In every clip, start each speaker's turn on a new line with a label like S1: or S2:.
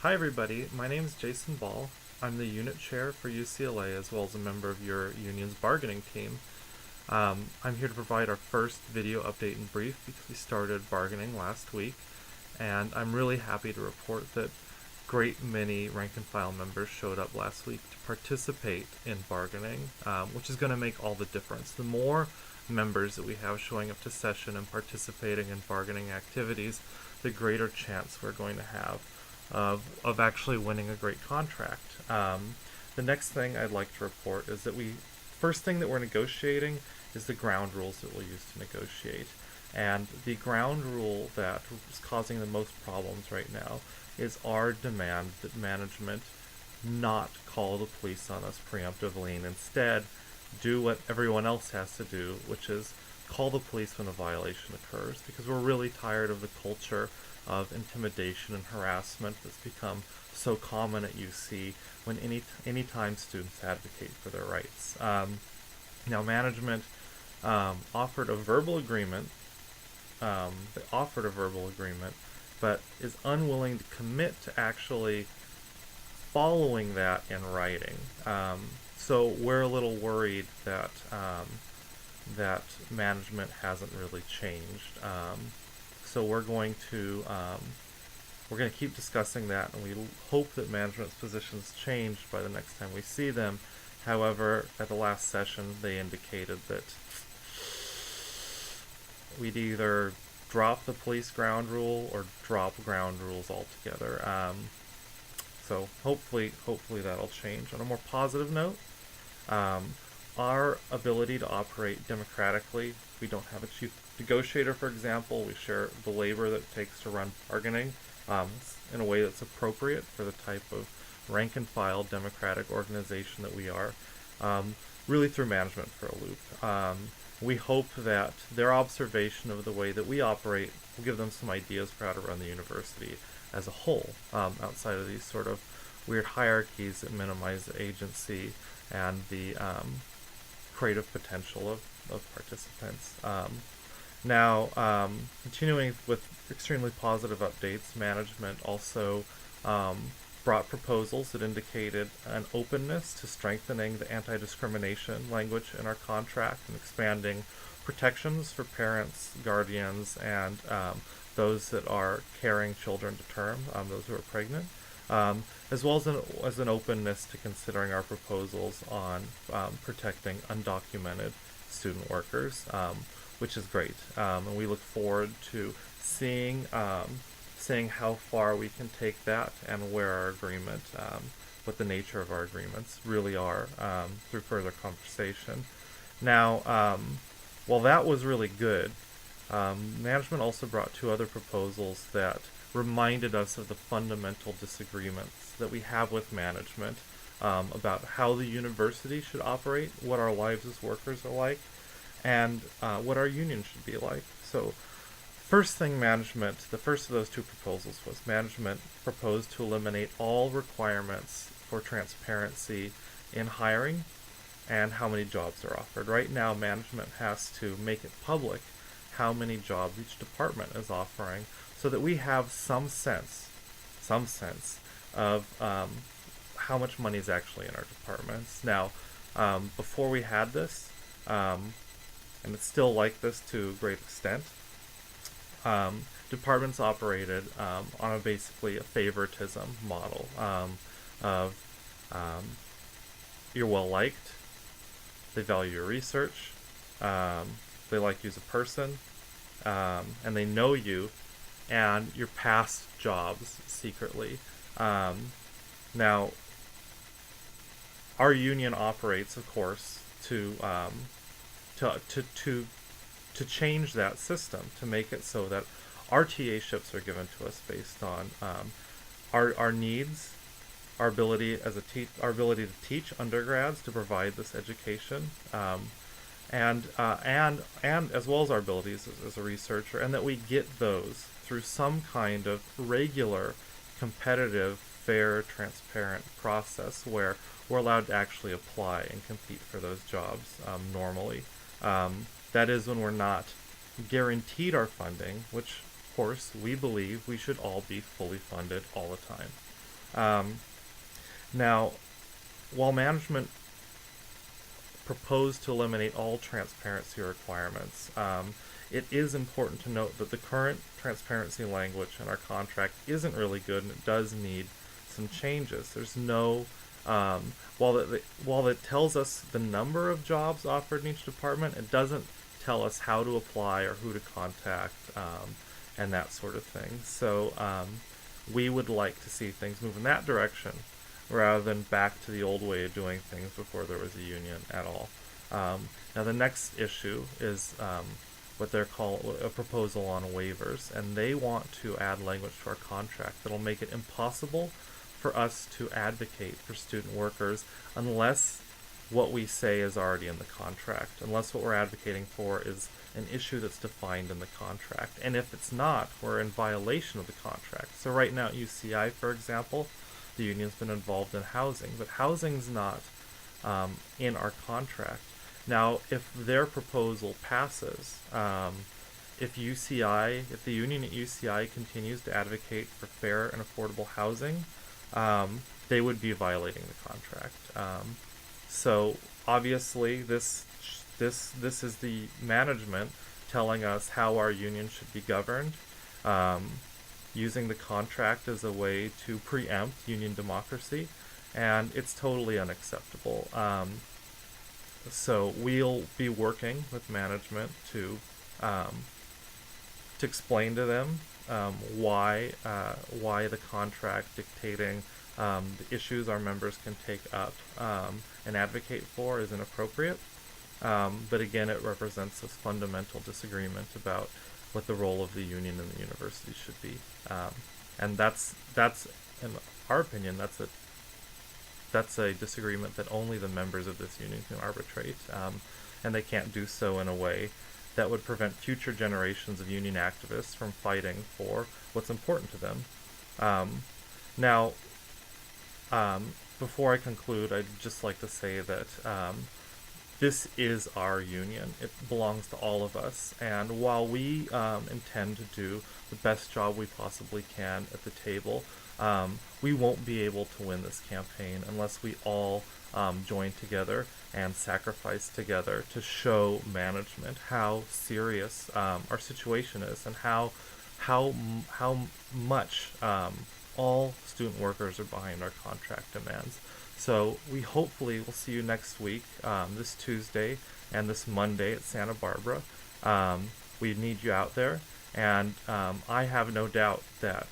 S1: Hi everybody, my name is Jason Ball. I'm the unit chair for UCLA as well as a member of your union's bargaining team. I'm here to provide our first video update and brief because we started bargaining last week, and I'm really happy to report that great many rank and file members showed up last week to participate in bargaining, which is going to make all the difference. The more members that we have showing up to session and participating in bargaining activities, the greater chance we're going to have of actually winning a great contract. The next thing I'd like to report is that first thing that we're negotiating is the ground rules that we'll use to negotiate. And the ground rule that is causing the most problems right now is our demand that management not call the police on us preemptively and instead do what everyone else has to do, which is call the police when a violation occurs, because we're really tired of the culture of intimidation and harassment that's become so common at UC when anytime students advocate for their rights. Now management offered a verbal agreement. They offered a verbal agreement, but is unwilling to commit to actually following that in writing. So we're a little worried that that management hasn't really changed. So we're going to keep discussing that, and we hope that management's positions change by the next time we see them. However, at the last session, they indicated that we'd either drop the police ground rule or drop ground rules altogether. So hopefully that'll change. On a more positive note, our ability to operate democratically. We don't have a chief negotiator, for example. We share the labor that it takes to run bargaining in a way that's appropriate for the type of rank and file democratic organization that we are. Really threw management for a loop. We hope that their observation of the way that we operate will give them some ideas for how to run the university as a whole, outside of these sort of weird hierarchies that minimize the agency and the creative potential of participants. Now, continuing with extremely positive updates, management also brought proposals that indicated an openness to strengthening the anti-discrimination language in our contract and expanding protections for parents, guardians, and those that are carrying children to term, those who are pregnant, as well as an openness to considering our proposals on protecting undocumented student workers, which is great. And we look forward to seeing how far we can take that and where our agreement, what the nature of our agreements really are through further conversation. Now, while that was really good, management also brought two other proposals that reminded us of the fundamental disagreements that we have with management about how the university should operate, what our lives as workers are like, and what our union should be like. So the first of those two proposals was management proposed to eliminate all requirements for transparency in hiring and how many jobs are offered. Right now, management has to make it public how many jobs each department is offering so that we have some sense of how much money is actually in our departments. Now, before we had this, and it's still like this to a great extent, departments operated on basically a favoritism model of you're well liked, they value your research, they like you as a person, and they know you and your past jobs secretly. Now, our union operates, of course, to change that system, to make it so that our TA-ships are given to us based on our needs, our ability to teach undergrads, to provide this education, and as well as our abilities as a researcher, and that we get those through some kind of regular, competitive, fair, transparent process where we're allowed to actually apply and compete for those jobs normally. That is when we're not guaranteed our funding, which, of course, we believe we should all be fully funded all the time. Now, while management proposed to eliminate all transparency requirements, it is important to note that the current transparency language in our contract isn't really good, and it does need some changes. There's no while it tells us the number of jobs offered in each department, it doesn't tell us how to apply or who to contact, and that sort of thing. So we would like to see things move in that direction rather than back to the old way of doing things before there was a union at all. Now the next issue is what they're called a proposal on waivers, and they want to add language to our contract that'll make it impossible for us to advocate for student workers unless what we say is already in the contract, unless what we're advocating for is an issue that's defined in the contract. And if it's not, we're in violation of the contract. So right now at UCI, for example, the union's been involved in housing, but housing's not in our contract. Now, if their proposal passes, if the union at UCI continues to advocate for fair and affordable housing, they would be violating the contract. So obviously, this is the management telling us how our union should be governed, using the contract as a way to preempt union democracy, and it's totally unacceptable. So we'll be working with management to explain to them why the contract dictating the issues our members can take up and advocate for is inappropriate. But again, it represents a fundamental disagreement about what the role of the union in the university should be. And that's in our opinion, that's a disagreement that only the members of this union can arbitrate, and they can't do so in a way that would prevent future generations of union activists from fighting for what's important to them. Now, before I conclude, I'd just like to say that this is our union. It belongs to all of us, and while we intend to do the best job we possibly can at the table, we won't be able to win this campaign unless we all join together and sacrifice together to show management how serious our situation is and how much all student workers are behind our contract demands. So we hopefully will see you next week, this Tuesday and this Monday at Santa Barbara. We need you out there, and I have no doubt that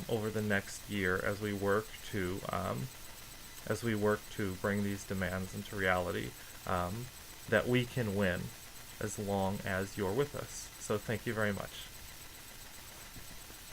S1: over the next year, as we work to bring these demands into reality, that we can win as long as you're with us. So thank you very much.